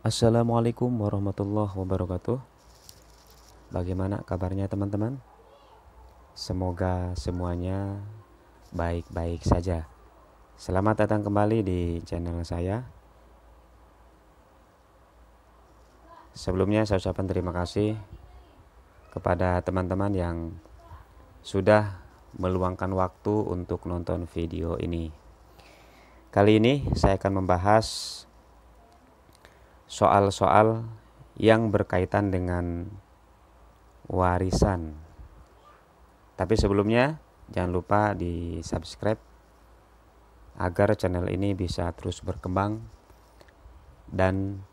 Assalamualaikum warahmatullahi wabarakatuh. Bagaimana kabarnya teman-teman? Semoga semuanya baik-baik saja. Selamat datang kembali di channel saya. Sebelumnya saya ucapkan terima kasih kepada teman-teman yang sudah meluangkan waktu untuk nonton video ini. Kali ini saya akan membahas soal-soal yang berkaitan dengan warisan. Tapi sebelumnya jangan lupa di subscribe agar channel ini bisa terus berkembang dan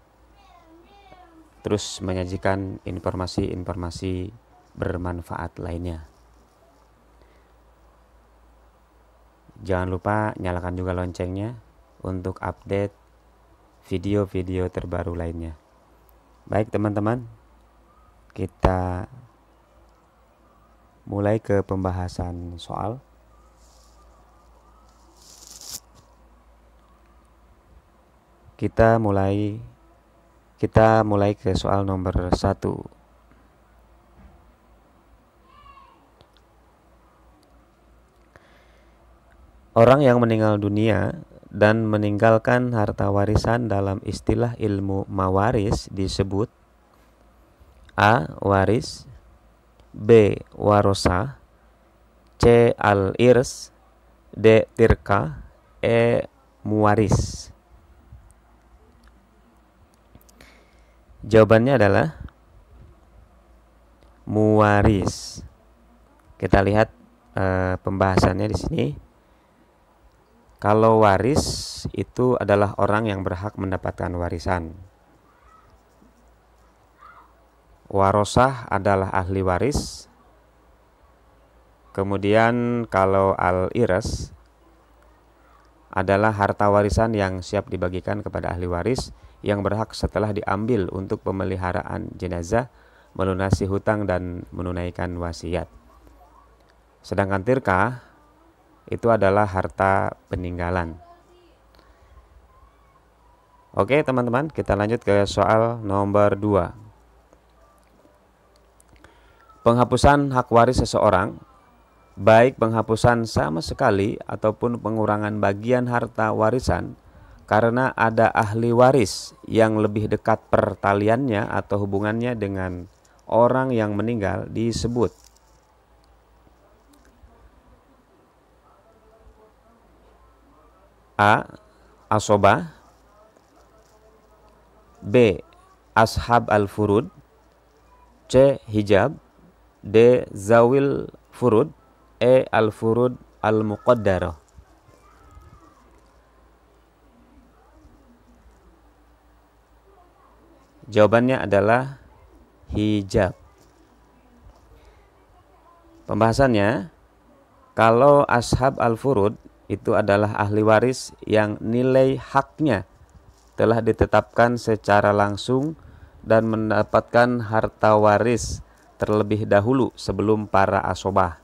terus menyajikan informasi-informasi bermanfaat lainnya. Jangan lupa nyalakan juga loncengnya untuk update video-video terbaru lainnya. Baik teman-teman, kita mulai ke pembahasan soal. Kita mulai ke soal nomor 1. Orang yang meninggal dunia dan meninggalkan harta warisan dalam istilah ilmu mawaris disebut A. Waris, B. Warosah, C. Al-Irs, D. Tirka, E. Muwaris. Jawabannya adalah muwaris. Kita lihat pembahasannya di sini. Kalau waris itu adalah orang yang berhak mendapatkan warisan. Warosah adalah ahli waris. Kemudian kalau al-iras adalah harta warisan yang siap dibagikan kepada ahli waris yang berhak setelah diambil untuk pemeliharaan jenazah, melunasi hutang dan menunaikan wasiat. Sedangkan tirkah itu adalah harta peninggalan. Oke teman-teman, kita lanjut ke soal nomor 2. Penghapusan hak waris seseorang, baik penghapusan sama sekali ataupun pengurangan bagian harta warisan karena ada ahli waris yang lebih dekat pertaliannya atau hubungannya dengan orang yang meninggal disebut A. Asobah, B. Ashab al-furud, C. Hijab, D. Zawil furud, E. Al-furud al-muqaddarah. Jawabannya adalah hijab. Pembahasannya, kalau ashab al-furud itu adalah ahli waris yang nilai haknya telah ditetapkan secara langsung dan mendapatkan harta waris terlebih dahulu sebelum para asobah.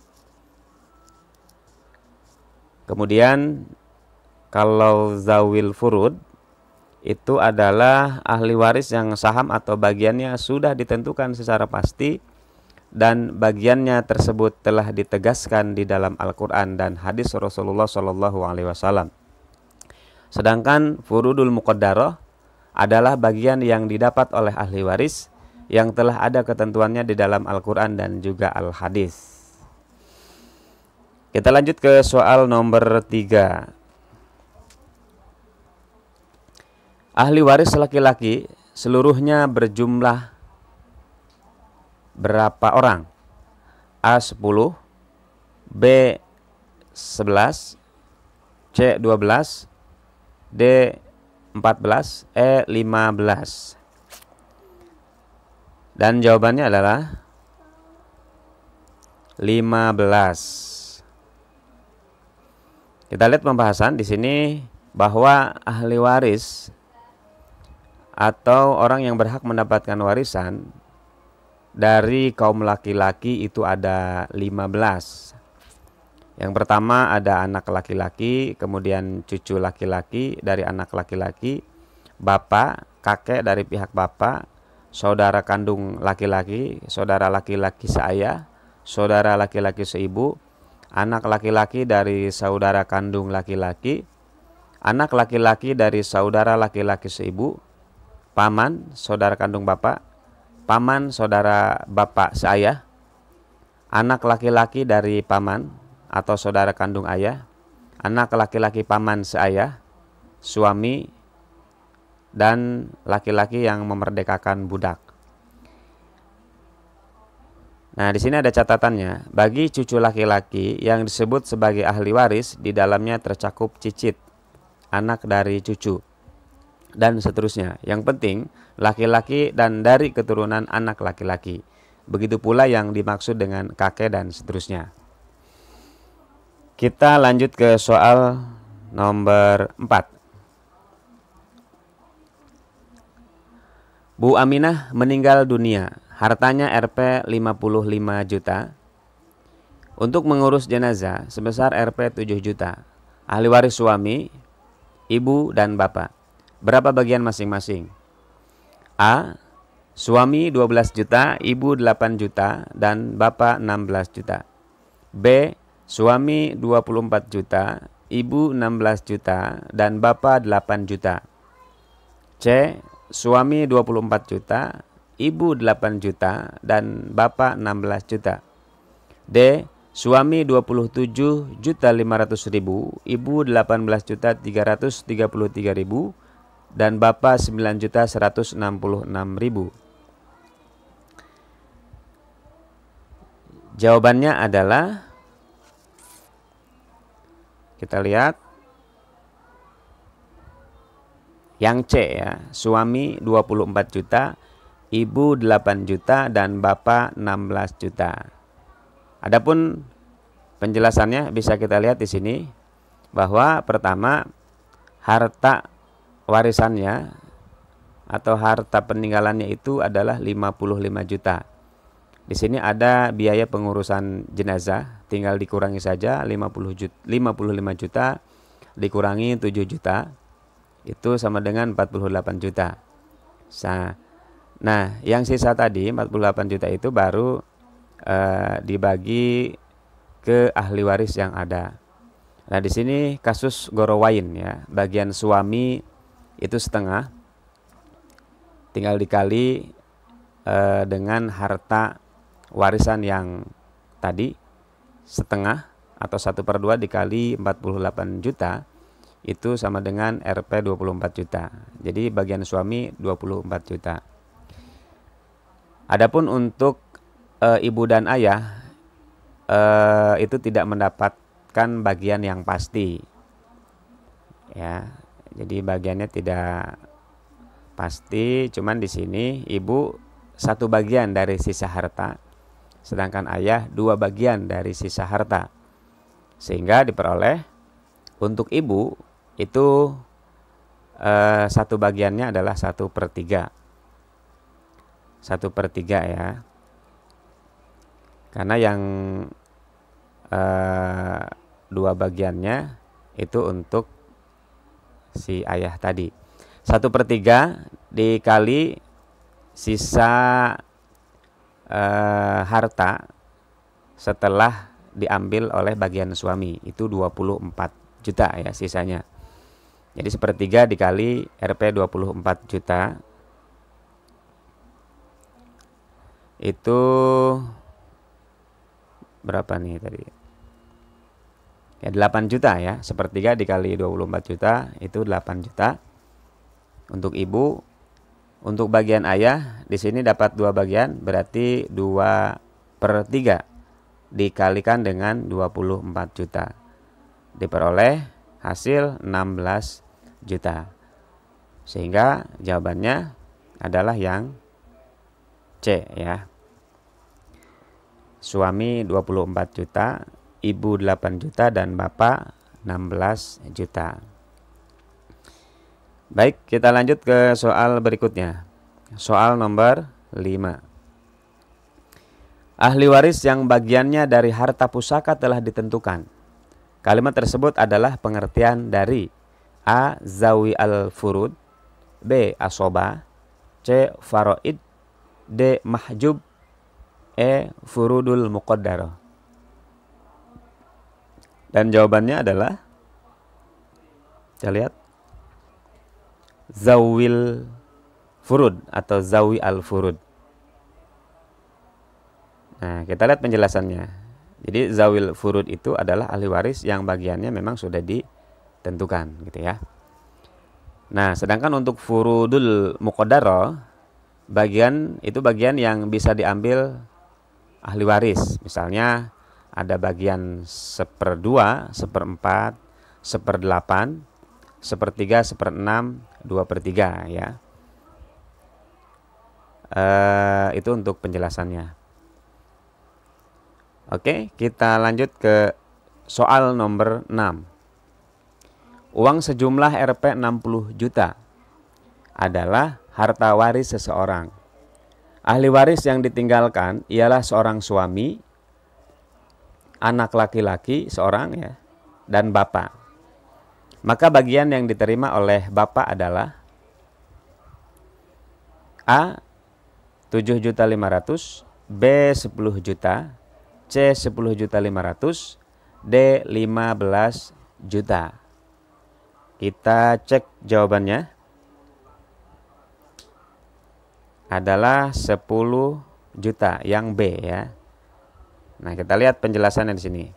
Kemudian kalau zawil furud itu adalah ahli waris yang saham atau bagiannya sudah ditentukan secara pasti dan bagiannya tersebut telah ditegaskan di dalam Al-Quran dan hadis Rasulullah SAW. Sedangkan furudul muqaddarah adalah bagian yang didapat oleh ahli waris yang telah ada ketentuannya di dalam Al-Quran dan juga Al-Hadis. Kita lanjut ke soal nomor 3. Ahli waris laki-laki seluruhnya berjumlah berapa orang? A 10, B 11, C 12, D 14, E 15. Dan jawabannya adalah 15. Kita lihat pembahasan di sini bahwa ahli waris atau orang yang berhak mendapatkan warisan dari kaum laki-laki itu ada 15. Yang pertama ada anak laki-laki, kemudian cucu laki-laki dari anak laki-laki, bapak, kakek dari pihak bapak, saudara kandung laki-laki, saudara laki-laki seayah, saudara laki-laki seibu, anak laki-laki dari saudara kandung laki-laki, anak laki-laki dari saudara laki-laki seibu, paman, saudara kandung bapak, paman, saudara bapak seayah, anak laki-laki dari paman atau saudara kandung ayah, anak laki-laki paman seayah, suami, dan laki-laki yang memerdekakan budak. Nah, di sini ada catatannya. Bagi cucu laki-laki yang disebut sebagai ahli waris, di dalamnya tercakup cicit, anak dari cucu, dan seterusnya. Yang penting, laki-laki dan dari keturunan anak laki-laki. Begitu pula yang dimaksud dengan kakek dan seterusnya. Kita lanjut ke soal nomor 4. Bu Aminah meninggal dunia, hartanya Rp 55 juta. Untuk mengurus jenazah sebesar Rp 7 juta. Ahli waris suami, ibu, dan bapak. Berapa bagian masing-masing? A. Suami 12 juta, ibu 8 juta, dan bapak 16 juta. B. Suami 24 juta, ibu 16 juta, dan bapak 8 juta. C. Suami 24 juta, ibu 8 juta, dan bapak 16 juta. D. Suami 27 juta 500 ribu, ibu 18 juta 333 ribu, dan bapak 9 juta 166 ribu. Jawabannya adalah, kita lihat, yang C ya, suami 24 juta, ibu 8 juta, dan bapak 16 juta. Adapun penjelasannya bisa kita lihat di sini bahwa pertama, harta warisannya atau harta peninggalannya itu adalah 55 juta. Di sini ada biaya pengurusan jenazah, tinggal dikurangi saja 55 juta dikurangi 7 juta. Itu sama dengan 48 juta. Nah, yang sisa tadi 48 juta itu baru dibagi ke ahli waris yang ada. Nah, di sini kasus gorowain ya, bagian suami itu setengah, tinggal dikali dengan harta warisan yang tadi setengah atau 1/2 dikali 48 juta. Itu sama dengan Rp 24 juta. Jadi bagian suami 24 juta. Adapun untuk ibu dan ayah itu tidak mendapatkan bagian yang pasti. Ya. Jadi bagiannya tidak pasti, cuman di sini ibu 1 bagian dari sisa harta, sedangkan ayah 2 bagian dari sisa harta. Sehingga diperoleh untuk ibu itu 1 bagiannya adalah 1/3. 1/3 ya. Karena yang 2 bagiannya itu untuk si ayah tadi. 1/3 dikali sisa harta setelah diambil oleh bagian suami, itu 24 juta ya sisanya. Jadi 1/3 dikali Rp 24 juta itu berapa nih tadi? Ya 8 juta ya. 1/3 dikali 24 juta itu 8 juta untuk ibu. Untuk bagian ayah di sini dapat 2 bagian, berarti 2/3 dikalikan dengan 24 juta. Diperoleh hasil 16 juta. Sehingga jawabannya adalah yang C ya. Suami 24 juta, ibu 8 juta, dan bapak 16 juta. Baik, kita lanjut ke soal berikutnya. Soal nomor 5. Ahli waris yang bagiannya dari harta pusaka telah ditentukan. Kalimat tersebut adalah pengertian dari A. Zawi al-furud, B. Asoba, C. Faraid, D. Mahjub, E. Furudul Muqaddarah. Dan jawabannya adalah, kita lihat, Zawil Furud atau Zawi al-Furud. Nah, kita lihat penjelasannya. Jadi Zawil Furud itu adalah ahli waris yang bagiannya memang sudah ditentukan, gitu ya. Nah, sedangkan untuk Furudul Muqaddarah, bagian yang bisa diambil ahli waris. Misalnya ada bagian 1/2, 1/4, 1/8, 1/3, 1/6, 2/3 ya. Itu untuk penjelasannya. Oke, kita lanjut ke soal nomor 6. Uang sejumlah Rp 60 juta adalah harta waris seseorang. Ahli waris yang ditinggalkan ialah seorang suami, anak laki-laki seorang ya, dan bapak. Maka bagian yang diterima oleh bapak adalah A. 7.500.000, B. 10 juta, C. 10.500.000, D. 15 juta. Kita cek jawabannya. Adalah 10 juta, yang B ya. Nah, kita lihat penjelasannya di sini.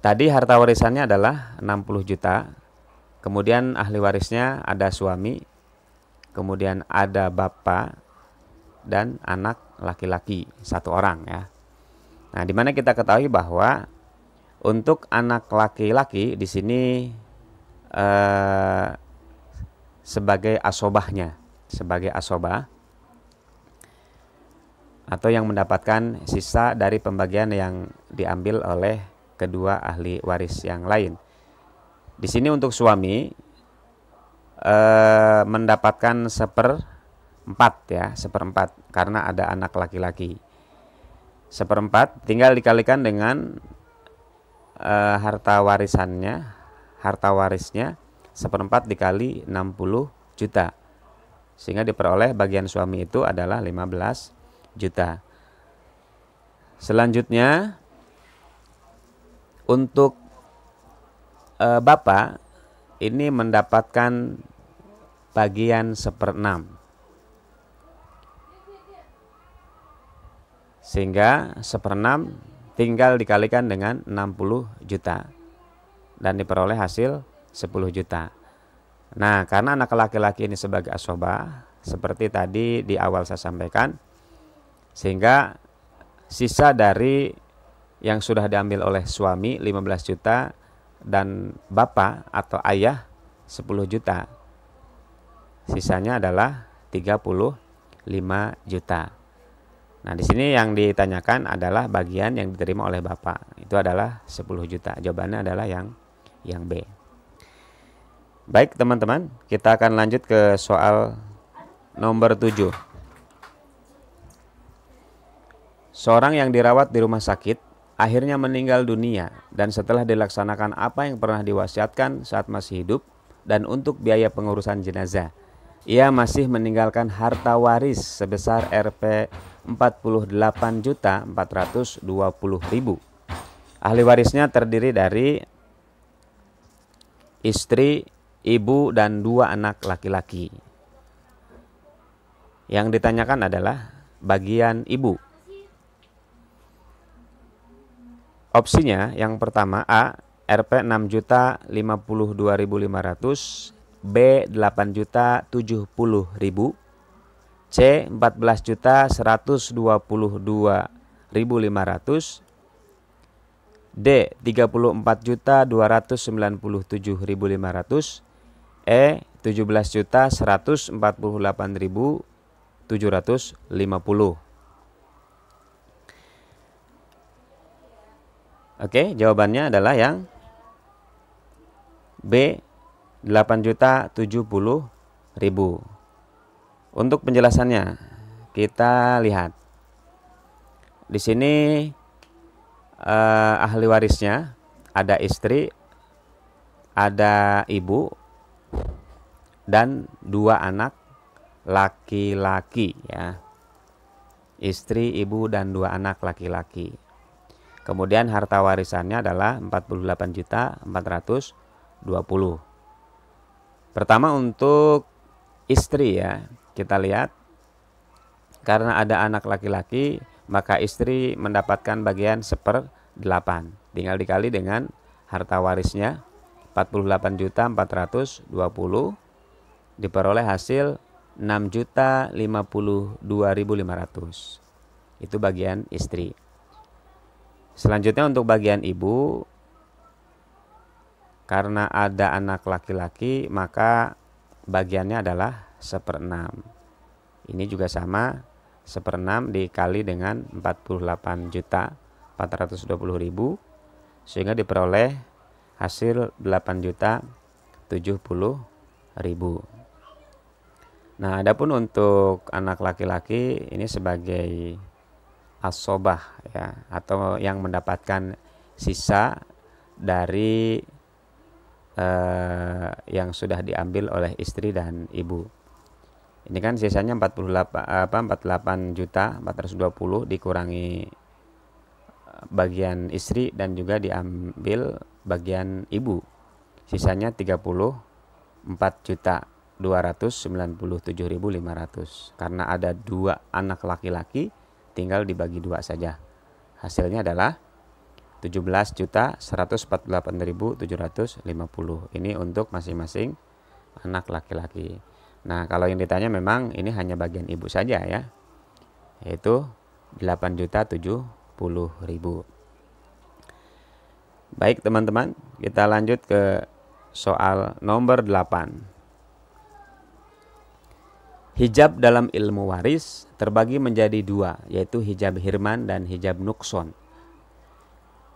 Tadi harta warisannya adalah 60 juta. Kemudian ahli warisnya ada suami, kemudian ada bapak dan anak laki-laki 1 orang ya. Nah, di mana kita ketahui bahwa untuk anak laki-laki di sini sebagai asobahnya, sebagai asobah atau yang mendapatkan sisa dari pembagian yang diambil oleh kedua ahli waris yang lain. Di sini untuk suami mendapatkan 1/4 ya, 1/4 karena ada anak laki-laki. 1/4 tinggal dikalikan dengan harta warisnya 1/4 dikali 60 juta, sehingga diperoleh bagian suami itu adalah 15 juta. Selanjutnya untuk bapak ini mendapatkan bagian 1/6, sehingga 1/6 tinggal dikalikan dengan 60 juta dan diperoleh hasil 10 juta. Nah, karena anak laki-laki ini sebagai asobah, seperti tadi di awal saya sampaikan, sehingga sisa dari yang sudah diambil oleh suami 15 juta dan bapak atau ayah 10 juta. Sisanya adalah 35 juta. Nah, di sini yang ditanyakan adalah bagian yang diterima oleh bapak. Itu adalah 10 juta. Jawabannya adalah yang B. Baik, teman-teman, kita akan lanjut ke soal nomor 7. Seorang yang dirawat di rumah sakit akhirnya meninggal dunia, dan setelah dilaksanakan apa yang pernah diwasiatkan saat masih hidup dan untuk biaya pengurusan jenazah, ia masih meninggalkan harta waris sebesar Rp 48.420.000. Ahli warisnya terdiri dari istri, ibu, dan 2 anak laki-laki. Yang ditanyakan adalah bagian ibu. Opsinya yang pertama A. Rp 6.052.500, B. 8.070.000, C. 14.122.500, D. 34.297.500, E. 17.148.750. Oke, jawabannya adalah yang B. 8.070.000. Untuk penjelasannya, kita lihat di sini ahli warisnya ada istri, ada ibu, dan 2 anak laki-laki ya. Istri, ibu, dan 2 anak laki-laki. Kemudian harta warisannya adalah 48.420. Pertama untuk istri ya, kita lihat karena ada anak laki-laki maka istri mendapatkan bagian 1/8. Tinggal dikali dengan harta warisnya 48.420 diperoleh hasil 6.052.500. Itu bagian istri. Selanjutnya untuk bagian ibu, karena ada anak laki-laki maka bagiannya adalah 1/6. Ini juga sama, 1/6 dikali dengan 48.420.000 sehingga diperoleh hasil 8.070.000. Nah, adapun untuk anak laki-laki ini sebagai asobah ya, atau yang mendapatkan sisa dari yang sudah diambil oleh istri dan ibu. Ini kan sisanya 48.420 dikurangi bagian istri dan juga diambil bagian ibu. Sisanya 34.297.500. Karena ada 2 anak laki-laki tinggal dibagi 2 saja. Hasilnya adalah 17.148.750. Ini untuk masing-masing anak laki-laki. Nah, kalau yang ditanya memang ini hanya bagian ibu saja ya, yaitu 8.070.000. Baik teman-teman, kita lanjut ke soal nomor 8. Hijab dalam ilmu waris terbagi menjadi 2, yaitu hijab hirman dan hijab nukson.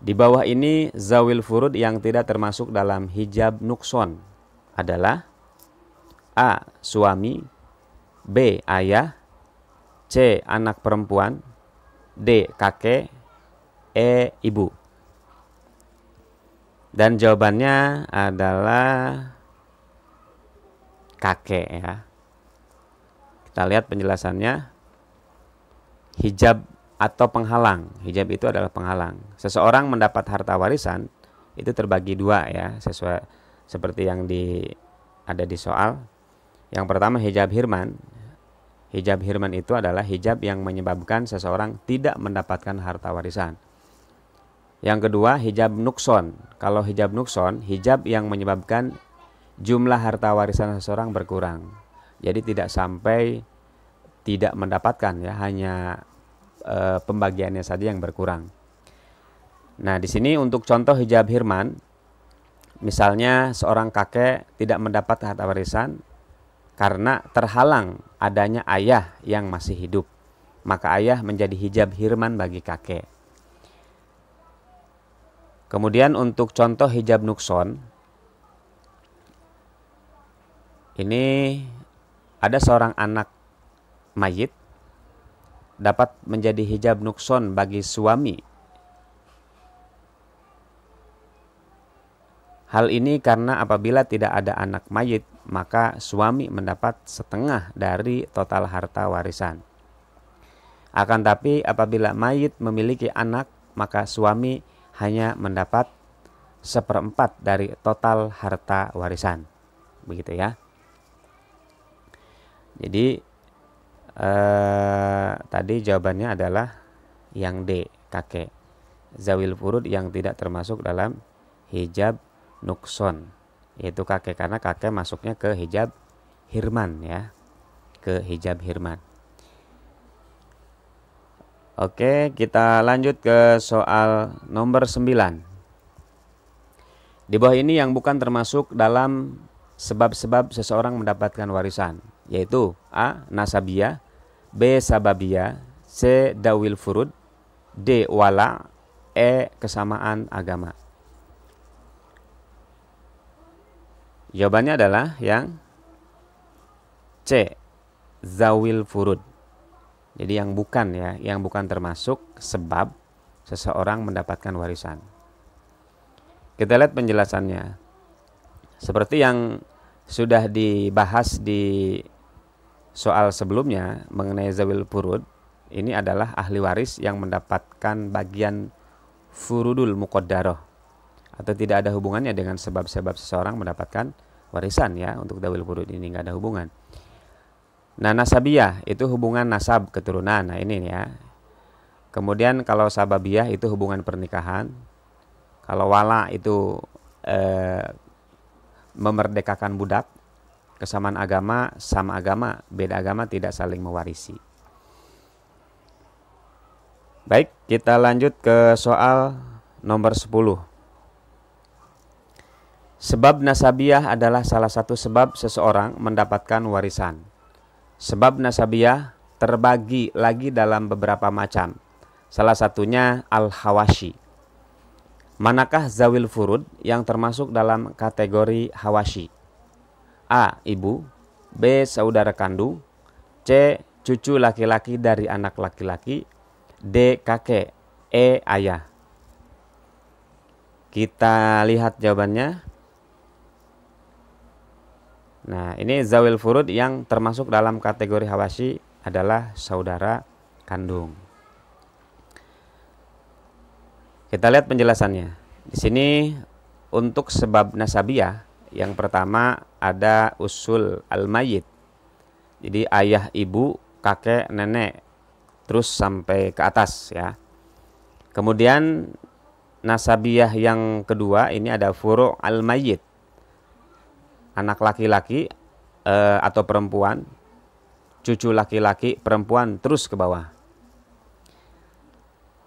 Di bawah ini zawil furud yang tidak termasuk dalam hijab nukson adalah A. Suami, B. Ayah, C. Anak perempuan, D. Kakek, E. Ibu. Dan jawabannya adalah kakek ya. Kita lihat penjelasannya. Hijab atau penghalang. Hijab itu adalah penghalang. Seseorang mendapat harta warisan itu terbagi 2 ya, sesuai seperti yang ada di soal. Yang pertama hijab hirman. Hijab hirman itu adalah hijab yang menyebabkan seseorang tidak mendapatkan harta warisan. Yang kedua hijab nukson. Kalau hijab nukson, hijab yang menyebabkan jumlah harta warisan seseorang berkurang. Jadi tidak sampai tidak mendapatkan ya, hanya pembagiannya saja yang berkurang. Nah, di sini untuk contoh hijab hirman, misalnya seorang kakek tidak mendapat harta warisan karena terhalang adanya ayah yang masih hidup, maka ayah menjadi hijab hirman bagi kakek. Kemudian untuk contoh hijab nukson, ini ada seorang anak mayit dapat menjadi hijab nukson bagi suami. Hal ini karena apabila tidak ada anak mayit, maka suami mendapat setengah dari total harta warisan. Akan tapi apabila mayit memiliki anak, maka suami hanya mendapat 1/4 dari total harta warisan. Begitu ya. Jadi tadi jawabannya adalah yang D, kakek. Zawil furud yang tidak termasuk dalam hijab nukson, yaitu kakek, karena kakek masuknya ke hijab hirman ya, ke hijab hirman. Oke, kita lanjut ke soal nomor 9. Di bawah ini yang bukan termasuk dalam sebab-sebab seseorang mendapatkan warisan, yaitu A. Nasabiyah, B. Sababiyah, C. Dawil furud, D. Wala, E. Kesamaan agama. Jawabannya adalah yang C. Zawil furud. Jadi yang bukan ya, yang bukan termasuk sebab seseorang mendapatkan warisan. Kita lihat penjelasannya. Seperti yang sudah dibahas di soal sebelumnya mengenai zawil furud. Ini adalah ahli waris yang mendapatkan bagian furudul muqaddarah, atau tidak ada hubungannya dengan sebab-sebab seseorang mendapatkan warisan ya. Untuk zawil furud ini nggak ada hubungan. Nah, nasabiyah itu hubungan nasab keturunan. Nah, ini ya. Kemudian kalau sababiyah itu hubungan pernikahan. Kalau wala itu memerdekakan budak. Kesamaan agama, sama agama, beda agama tidak saling mewarisi. Baik, kita lanjut ke soal nomor 10. Sebab nasabiyah adalah salah satu sebab seseorang mendapatkan warisan. Sebab nasabiyah terbagi lagi dalam beberapa macam. Salah satunya al-hawashi. Manakah zawil furud yang termasuk dalam kategori hawashi? A. Ibu. B. Saudara kandung. C. Cucu laki-laki dari anak laki-laki. D. Kakek. E. Ayah. Kita lihat jawabannya. Nah, ini zawil furud yang termasuk dalam kategori hawashi adalah saudara kandung. Kita lihat penjelasannya. Di sini untuk sebab nasabiyah yang pertama ada usul al-mayyit. Jadi ayah, ibu, kakek, nenek terus sampai ke atas ya. Kemudian nasabiyah yang kedua ini ada furu' al-mayyit. Anak laki-laki atau perempuan, cucu laki-laki, perempuan terus ke bawah.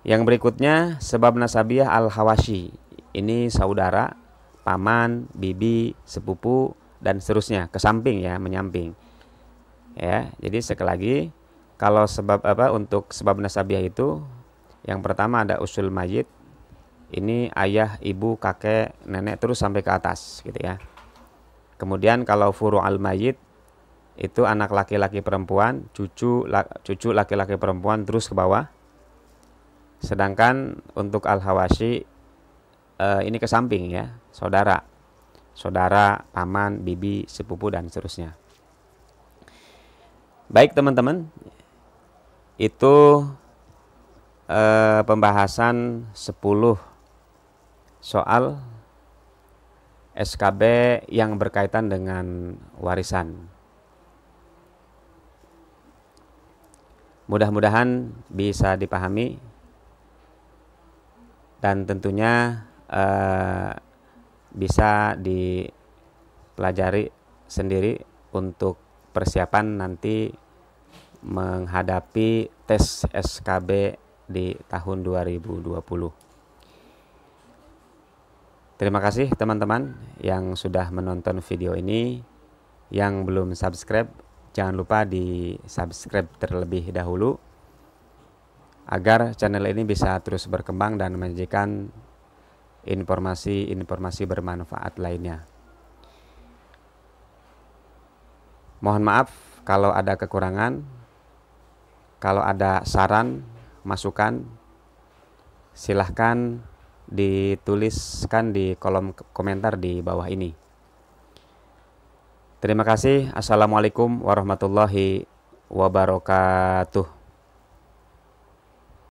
Yang berikutnya sebab nasabiyah al-hawashi. Ini saudara, paman, bibi, sepupu dan seterusnya, ke samping ya, menyamping. Ya, jadi sekali lagi kalau sebab untuk sebab nasabiyah itu yang pertama ada usul mayyit. Ini ayah, ibu, kakek, nenek terus sampai ke atas gitu ya. Kemudian kalau furu' al-mayyit itu anak laki-laki perempuan, cucu laki-laki perempuan terus ke bawah. Sedangkan untuk al-hawashi ini ke samping ya, saudara, paman, bibi, sepupu dan seterusnya. Baik teman-teman, itu pembahasan 10 soal SKB yang berkaitan dengan warisan. Mudah-mudahan bisa dipahami dan tentunya bisa dipelajari sendiri untuk persiapan nanti menghadapi tes SKB di tahun 2020. Terima kasih teman-teman yang sudah menonton video ini. Yang belum subscribe, jangan lupa di subscribe terlebih dahulu agar channel ini bisa terus berkembang dan menyajikan informasi-informasi bermanfaat lainnya. Mohon maaf kalau ada kekurangan. Kalau ada saran, masukan, silahkan dituliskan di kolom komentar di bawah ini. Terima kasih. Assalamualaikum warahmatullahi wabarakatuh.